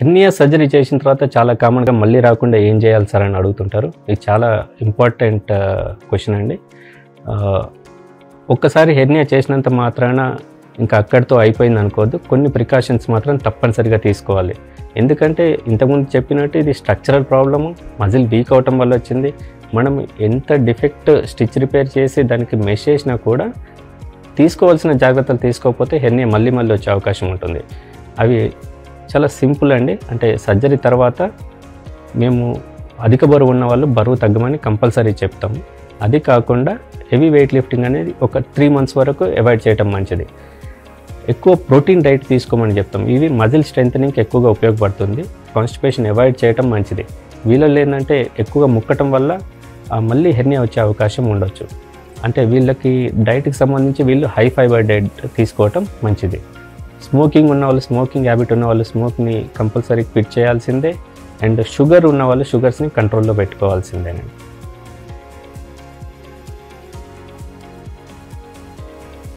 Hernia surgery చేసిన తర్వాత చాలా కామన్గా మళ్ళీ రాకుండా ఏం చేయాలి సార్ అని అడుగుతుంటారు. ఇది చాలా ఇంపార్టెంట్ క్వశ్చన్ అండి. ఒక్కసారి హెర్నియా చేసినంత మాత్రాన ఇంకా అక్కడితో అయిపోయింది అనుకోవద్దు. కొన్ని ప్రికాషన్స్ మాత్రం తప్పనిసరిగా తీసుకోవాలి. ఎందుకంటే ఇంతకుముందు చెప్పినట్టు ఇది స్ట్రక్చరల్ ప్రాబ్లము, మజిల్ వీక్ అవటం వల్ల వచ్చింది. మనం ఎంత డిఫెక్ట్ స్టిచ్ రిపేర్ చేసి దానికి మెష్ చేసినా కూడా తీసుకోవాల్సిన జాగ్రత్తలు తీసుకోకపోతే హెర్నియా మళ్ళీ వచ్చే అవకాశం ఉంటుంది. అవి చాలా సింపుల్ అండి. అంటే సర్జరీ తర్వాత మేము అధిక బరువు ఉన్న వాళ్ళు బరువు తగ్గమని కంపల్సరీ చెప్తాము. అది కాకుండా హెవీ వెయిట్ లిఫ్టింగ్ అనేది ఒక 3 months వరకు అవాయిడ్ చేయటం మంచిది. ఎక్కువ ప్రోటీన్ డైట్ తీసుకోమని చెప్తాం. ఇది మజిల్ స్ట్రెంథనింగ్కి ఎక్కువగా ఉపయోగపడుతుంది. కాన్స్టిపేషన్ అవాయిడ్ చేయటం మంచిది. వీళ్ళలో ఏంటంటే ఎక్కువగా ముక్కటం వల్ల మళ్ళీ హెర్నియా వచ్చే అవకాశం ఉండొచ్చు. అంటే వీళ్ళకి డైట్కి సంబంధించి వీళ్ళు హై ఫైబర్ డైట్ తీసుకోవటం మంచిది. స్మోకింగ్ ఉన్నవాళ్ళు, స్మోకింగ్ హ్యాబిట్ ఉన్నవాళ్ళు స్మోక్ని కంపల్సరీ క్విట్ చేయాల్సిందే. అండ్ షుగర్ ఉన్నవాళ్ళు షుగర్స్ని కంట్రోల్లో పెట్టుకోవాల్సిందేనండి.